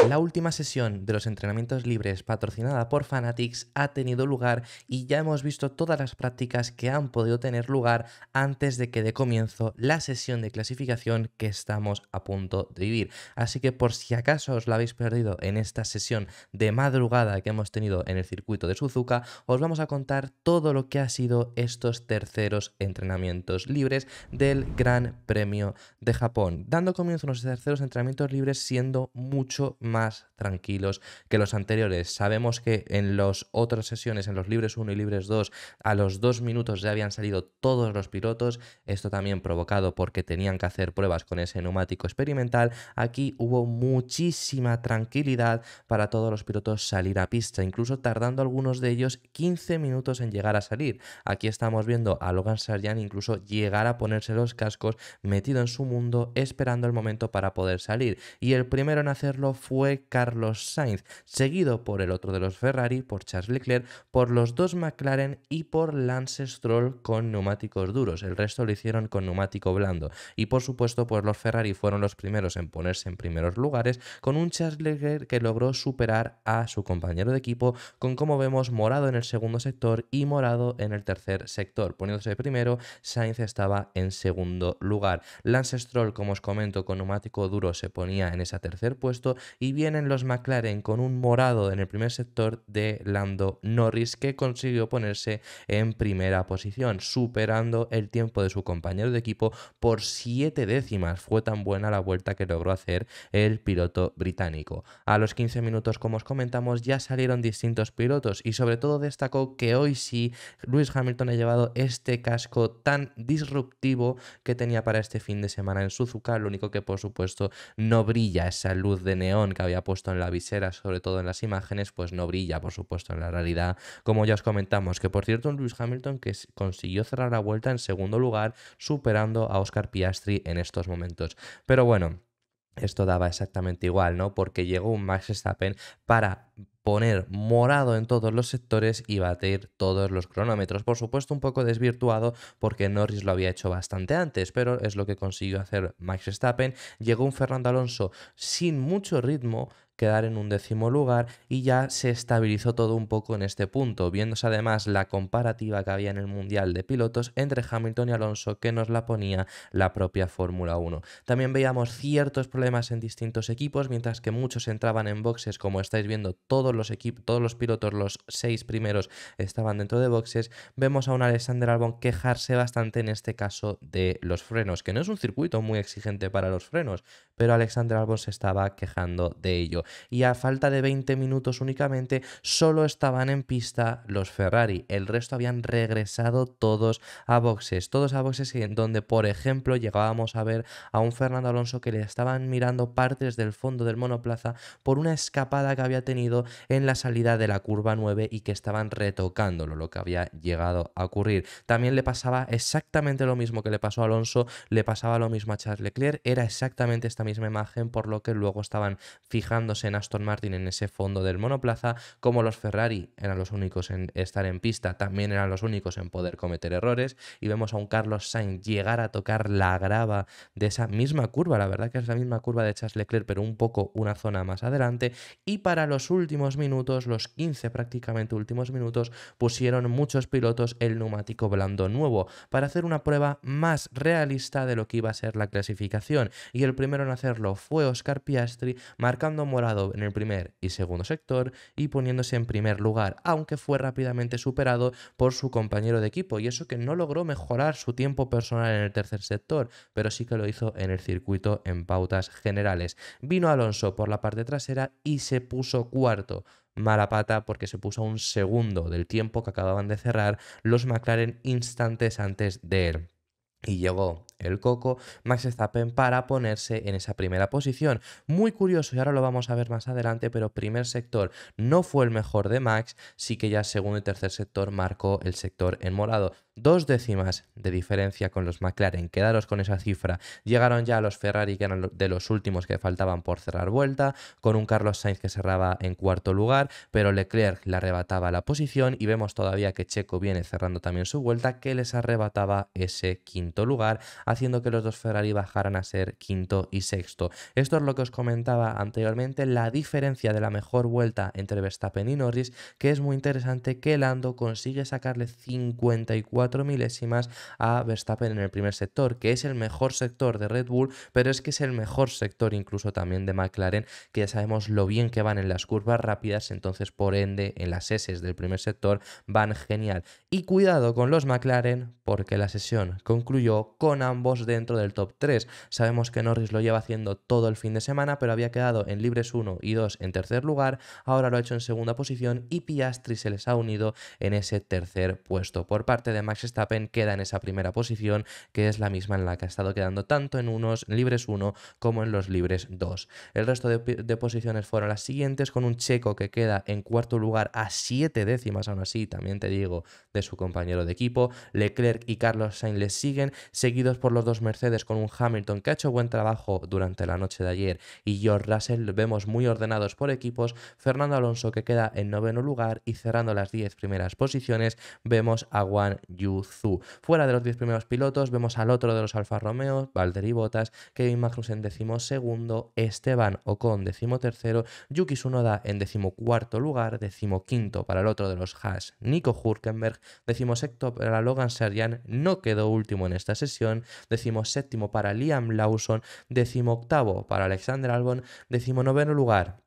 La última sesión de los entrenamientos libres patrocinada por Fanatics ha tenido lugar y ya hemos visto todas las prácticas que han podido tener lugar antes de que dé comienzo la sesión de clasificación que estamos a punto de vivir. Así que por si acaso os la habéis perdido en esta sesión de madrugada que hemos tenido en el circuito de Suzuka, os vamos a contar todo lo que ha sido estos terceros entrenamientos libres del Gran Premio de Japón, dando comienzo a los terceros entrenamientos libres siendo mucho más tranquilos que los anteriores. Sabemos que en las otras sesiones, en los libres 1 y libres 2, a los 2 minutos ya habían salido todos los pilotos, esto también provocado porque tenían que hacer pruebas con ese neumático experimental. Aquí hubo muchísima tranquilidad para todos los pilotos salir a pista, incluso tardando algunos de ellos 15 minutos en llegar a salir. Aquí estamos viendo a Logan Sargeant incluso llegar a ponerse los cascos, metido en su mundo, esperando el momento para poder salir. Y el primero en hacerlo fue Carlos Sainz, seguido por el otro de los Ferrari, por Charles Leclerc, por los dos McLaren y por Lance Stroll con neumáticos duros. El resto lo hicieron con neumático blando. Y por supuesto, pues los Ferrari fueron los primeros en ponerse en primeros lugares, con un Charles Leclerc que logró superar a su compañero de equipo, con, como vemos, morado en el segundo sector y morado en el tercer sector. Poniéndose primero, Sainz estaba en segundo lugar. Lance Stroll, como os comento, con neumático duro se ponía en ese tercer puesto, y vienen los McLaren con un morado en el primer sector de Lando Norris, que consiguió ponerse en primera posición, superando el tiempo de su compañero de equipo por 7 décimas. Fue tan buena la vuelta que logró hacer el piloto británico. A los 15 minutos, como os comentamos, ya salieron distintos pilotos y sobre todo destacó que hoy sí Lewis Hamilton ha llevado este casco tan disruptivo que tenía para este fin de semana en Suzuka. Lo único que por supuesto no brilla, esa luz de neón que había puesto en la visera, sobre todo en las imágenes, pues no brilla por supuesto en la realidad, como ya os comentamos. Que por cierto, un Lewis Hamilton que consiguió cerrar la vuelta en segundo lugar, superando a Oscar Piastri en estos momentos. Pero bueno, esto daba exactamente igual, ¿no? Porque llegó un Max Verstappen para poner morado en todos los sectores y batir todos los cronómetros. Por supuesto, un poco desvirtuado porque Norris lo había hecho bastante antes, pero es lo que consiguió hacer Max Verstappen. Llegó un Fernando Alonso sin mucho ritmo, quedar en un 10º lugar, y ya se estabilizó todo un poco en este punto, viéndose además la comparativa que había en el Mundial de Pilotos entre Hamilton y Alonso, que nos la ponía la propia Fórmula 1. También veíamos ciertos problemas en distintos equipos, mientras que muchos entraban en boxes, como estáis viendo, todos los pilotos, los 6 primeros, estaban dentro de boxes. Vemos a un Alexander Albon quejarse bastante en este caso de los frenos, que no es un circuito muy exigente para los frenos, pero Alexander Albon se estaba quejando de ello. Y a falta de 20 minutos únicamente, solo estaban en pista los Ferrari. El resto habían regresado todos a boxes en donde, por ejemplo, llegábamos a ver a un Fernando Alonso que le estaban mirando partes del fondo del monoplaza por una escapada que había tenido en la salida de la curva 9 y que estaban retocándolo, lo que había llegado a ocurrir. También le pasaba exactamente lo mismo que le pasó a Alonso, le pasaba lo mismo a Charles Leclerc, era exactamente esta misma imagen, por lo que luego estaban fijándose en Aston Martin en ese fondo del monoplaza. Como los Ferrari eran los únicos en estar en pista, también eran los únicos en poder cometer errores, y vemos a un Carlos Sainz llegar a tocar la grava de esa misma curva, la verdad que es la misma curva de Charles Leclerc, pero un poco una zona más adelante. Y para los últimos minutos, los 15 prácticamente últimos minutos, pusieron muchos pilotos el neumático blando nuevo para hacer una prueba más realista de lo que iba a ser la clasificación, y el primero en hacerlo fue Oscar Piastri, marcando morado en el primer y segundo sector y poniéndose en primer lugar, aunque fue rápidamente superado por su compañero de equipo, y eso que no logró mejorar su tiempo personal en el tercer sector, pero sí que lo hizo en el circuito en pautas generales. Vino Alonso por la parte trasera y se puso cuarto. Mala pata, porque se puso a un segundo del tiempo que acababan de cerrar los McLaren instantes antes de él. Y llegó el coco Max Verstappen para ponerse en esa primera posición. Muy curioso, y ahora lo vamos a ver más adelante, pero primer sector no fue el mejor de Max, sí que ya segundo y tercer sector marcó el sector en morado. 2 décimas de diferencia con los McLaren. Quedaros con esa cifra. Llegaron ya los Ferrari, que eran de los últimos que faltaban por cerrar vuelta, con un Carlos Sainz que cerraba en cuarto lugar, pero Leclerc le arrebataba la posición y vemos todavía que Checo viene cerrando también su vuelta, que les arrebataba ese quinto lugar, haciendo que los dos Ferrari bajaran a ser quinto y sexto. Esto es lo que os comentaba anteriormente, la diferencia de la mejor vuelta entre Verstappen y Norris, que es muy interesante que Lando consigue sacarle 54 milésimas a Verstappen en el primer sector, que es el mejor sector de Red Bull, pero es que es el mejor sector incluso también de McLaren, que ya sabemos lo bien que van en las curvas rápidas, entonces por ende en las S del primer sector van genial. Y cuidado con los McLaren, porque la sesión concluyó con ambos dentro del top 3. Sabemos que Norris lo lleva haciendo todo el fin de semana, pero había quedado en libres 1 y 2 en tercer lugar, ahora lo ha hecho en segunda posición y Piastri se les ha unido en ese tercer puesto. Por parte de Max Verstappen queda en esa primera posición, que es la misma en la que ha estado quedando tanto en unos libres 1 como en los libres 2. El resto de posiciones fueron las siguientes, con un Checo que queda en cuarto lugar a 7 décimas, aún así, también te digo, de su compañero de equipo. Leclerc y Carlos Sainz les siguen, seguidos por los dos Mercedes, con un Hamilton que ha hecho buen trabajo durante la noche de ayer y George Russell, vemos muy ordenados por equipos. Fernando Alonso que queda en noveno lugar, y cerrando las 10 primeras posiciones vemos a Guan Yu Zhou. Fuera de los 10 primeros pilotos vemos al otro de los Alfa Romeo, Valtteri Bottas, Kevin Magnussen decimosegundo, Esteban Ocon decimotercero, Yuki Tsunoda en decimocuarto lugar, decimoquinto para el otro de los Haas, Nico Hülkenberg, decimosexto para Logan Sargent, no quedó último en esta sesión, decimoséptimo para Liam Lawson, decimoctavo para Alexander Albon, decimonoveno lugar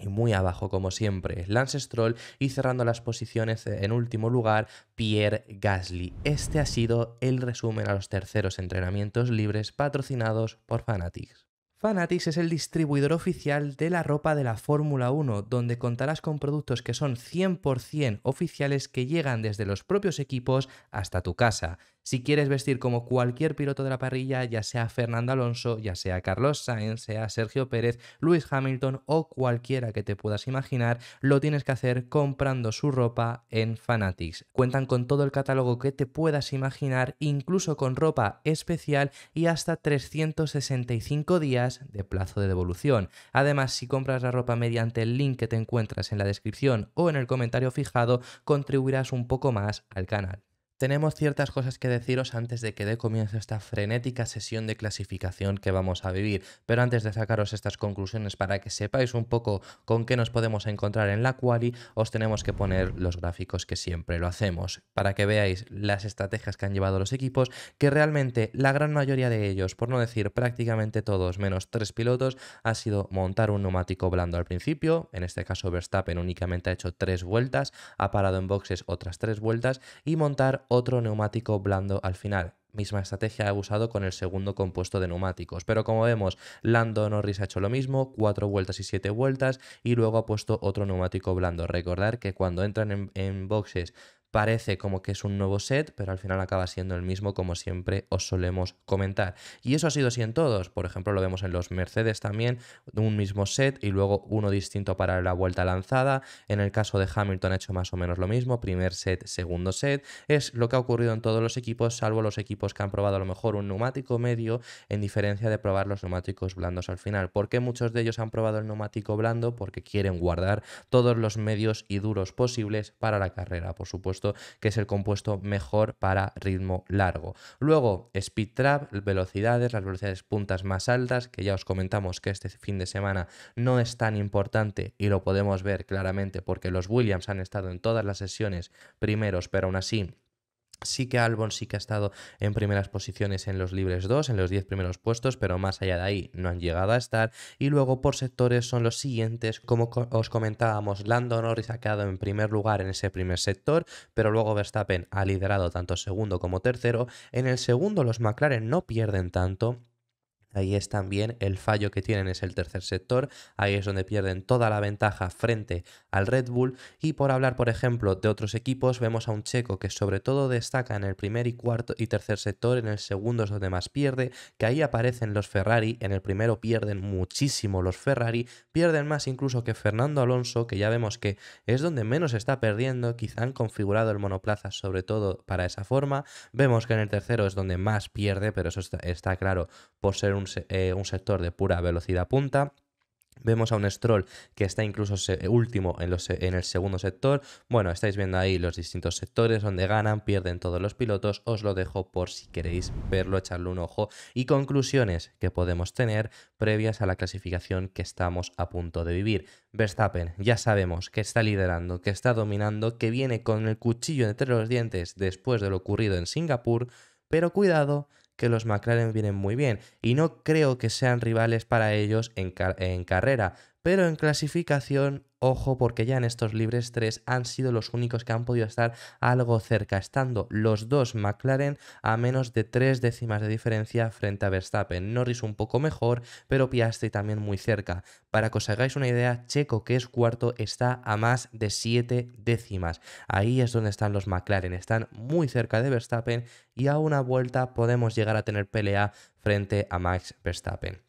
y muy abajo, como siempre, Lance Stroll, y cerrando las posiciones en último lugar, Pierre Gasly. Este ha sido el resumen a los terceros entrenamientos libres patrocinados por Fanatics. Fanatics es el distribuidor oficial de la ropa de la Fórmula 1, donde contarás con productos que son 100% oficiales, que llegan desde los propios equipos hasta tu casa. Si quieres vestir como cualquier piloto de la parrilla, ya sea Fernando Alonso, ya sea Carlos Sainz, sea Sergio Pérez, Lewis Hamilton o cualquiera que te puedas imaginar, lo tienes que hacer comprando su ropa en Fanatics. Cuentan con todo el catálogo que te puedas imaginar, incluso con ropa especial y hasta 365 días de plazo de devolución. Además, si compras la ropa mediante el link que te encuentras en la descripción o en el comentario fijado, contribuirás un poco más al canal. Tenemos ciertas cosas que deciros antes de que dé comienzo esta frenética sesión de clasificación que vamos a vivir, pero antes de sacaros estas conclusiones para que sepáis un poco con qué nos podemos encontrar en la quali, os tenemos que poner los gráficos que siempre lo hacemos, para que veáis las estrategias que han llevado los equipos, que realmente la gran mayoría de ellos, por no decir prácticamente todos, menos 3 pilotos, ha sido montar un neumático blando al principio. En este caso Verstappen únicamente ha hecho 3 vueltas, ha parado en boxes otras 3 vueltas y montar otro neumático blando al final. Misma estrategia he usado con el segundo compuesto de neumáticos, pero como vemos, Lando Norris ha hecho lo mismo, 4 vueltas y 7 vueltas, y luego ha puesto otro neumático blando. Recordar que cuando entran en boxes parece como que es un nuevo set, pero al final acaba siendo el mismo, como siempre os solemos comentar. Y eso ha sido así en todos. Por ejemplo, lo vemos en los Mercedes también, un mismo set y luego uno distinto para la vuelta lanzada. En el caso de Hamilton ha hecho más o menos lo mismo, primer set, segundo set. Es lo que ha ocurrido en todos los equipos, salvo los equipos que han probado a lo mejor un neumático medio, en diferencia de probar los neumáticos blandos al final. ¿Por qué muchos de ellos han probado el neumático blando? Porque quieren guardar todos los medios y duros posibles para la carrera, por supuesto, que es el compuesto mejor para ritmo largo. Luego, speed trap, velocidades, las velocidades puntas más altas, que ya os comentamos que este fin de semana no es tan importante y lo podemos ver claramente porque los Williams han estado en todas las sesiones primeros, pero aún así sí que Albon sí que ha estado en primeras posiciones en los libres 2, en los 10 primeros puestos, pero más allá de ahí no han llegado a estar. Y luego por sectores son los siguientes, como os comentábamos, Lando Norris ha quedado en primer lugar en ese primer sector, pero luego Verstappen ha liderado tanto segundo como tercero. En el segundo los McLaren no pierden tanto. Ahí es también el fallo que tienen, es el tercer sector, ahí es donde pierden toda la ventaja frente al Red Bull. Y por hablar, por ejemplo, de otros equipos, vemos a un Checo que sobre todo destaca en el primer y cuarto y tercer sector, en el segundo es donde más pierde, que ahí aparecen los Ferrari, en el primero pierden muchísimo los Ferrari, pierden más incluso que Fernando Alonso, que ya vemos que es donde menos está perdiendo, quizá han configurado el monoplaza sobre todo para esa forma. Vemos que en el tercero es donde más pierde, pero eso está claro por ser un sector de pura velocidad punta. Vemos a un Stroll que está incluso último en el segundo sector. Bueno, estáis viendo ahí los distintos sectores donde ganan, pierden todos los pilotos. Os lo dejo por si queréis verlo, echarle un ojo. Y conclusiones que podemos tener previas a la clasificación que estamos a punto de vivir. Verstappen, ya sabemos que está liderando, que está dominando, que viene con el cuchillo entre los dientes después de lo ocurrido en Singapur. Pero cuidado, que los McLaren vienen muy bien y no creo que sean rivales para ellos en carrera, pero en clasificación, ojo, porque ya en estos libres 3 han sido los únicos que han podido estar algo cerca, estando los dos McLaren a menos de 3 décimas de diferencia frente a Verstappen. Norris un poco mejor, pero Piastri también muy cerca. Para que os hagáis una idea, Checo, que es cuarto, está a más de 7 décimas. Ahí es donde están los McLaren, están muy cerca de Verstappen y a una vuelta podemos llegar a tener pelea frente a Max Verstappen.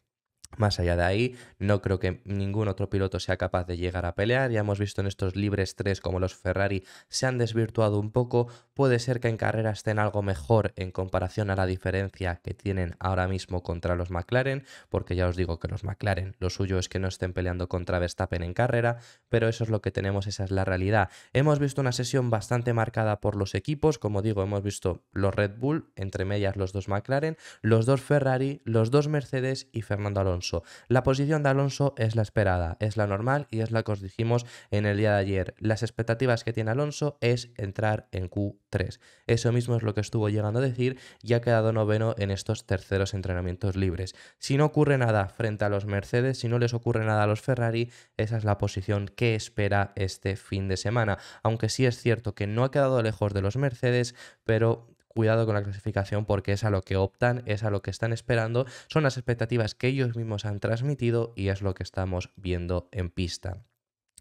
Más allá de ahí, no creo que ningún otro piloto sea capaz de llegar a pelear. Ya hemos visto en estos libres 3 como los Ferrari se han desvirtuado un poco. Puede ser que en carrera estén algo mejor en comparación a la diferencia que tienen ahora mismo contra los McLaren, porque ya os digo que los McLaren, lo suyo es que no estén peleando contra Verstappen en carrera, pero eso es lo que tenemos, esa es la realidad. Hemos visto una sesión bastante marcada por los equipos, como digo, hemos visto los Red Bull, entre medias los dos McLaren, los dos Ferrari, los dos Mercedes y Fernando Alonso. La posición de Alonso es la esperada, es la normal y es la que os dijimos en el día de ayer. Las expectativas que tiene Alonso es entrar en Q3. Eso mismo es lo que estuvo llegando a decir y ha quedado noveno en estos terceros entrenamientos libres. Si no ocurre nada frente a los Mercedes, si no les ocurre nada a los Ferrari, esa es la posición que espera este fin de semana. Aunque sí es cierto que no ha quedado lejos de los Mercedes, pero cuidado con la clasificación porque es a lo que optan, es a lo que están esperando, son las expectativas que ellos mismos han transmitido y es lo que estamos viendo en pista.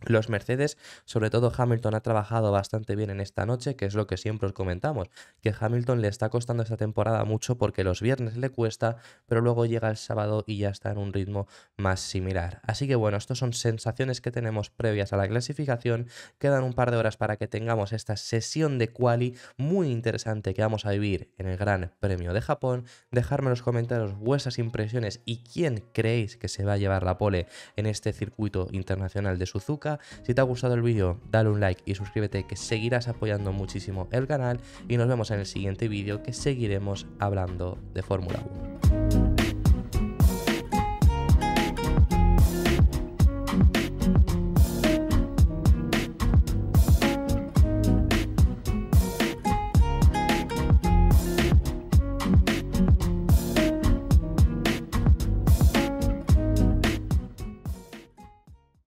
Los Mercedes, sobre todo Hamilton, ha trabajado bastante bien en esta noche, que es lo que siempre os comentamos, que Hamilton le está costando esta temporada mucho porque los viernes le cuesta, pero luego llega el sábado y ya está en un ritmo más similar. Así que bueno, estas son sensaciones que tenemos previas a la clasificación. Quedan un par de horas para que tengamos esta sesión de quali muy interesante que vamos a vivir en el Gran Premio de Japón. Dejadme en los comentarios vuestras impresiones y quién creéis que se va a llevar la pole en este circuito internacional de Suzuka. Si te ha gustado el vídeo, dale un like y suscríbete, que seguirás apoyando muchísimo el canal y nos vemos en el siguiente vídeo, que seguiremos hablando de Fórmula 1.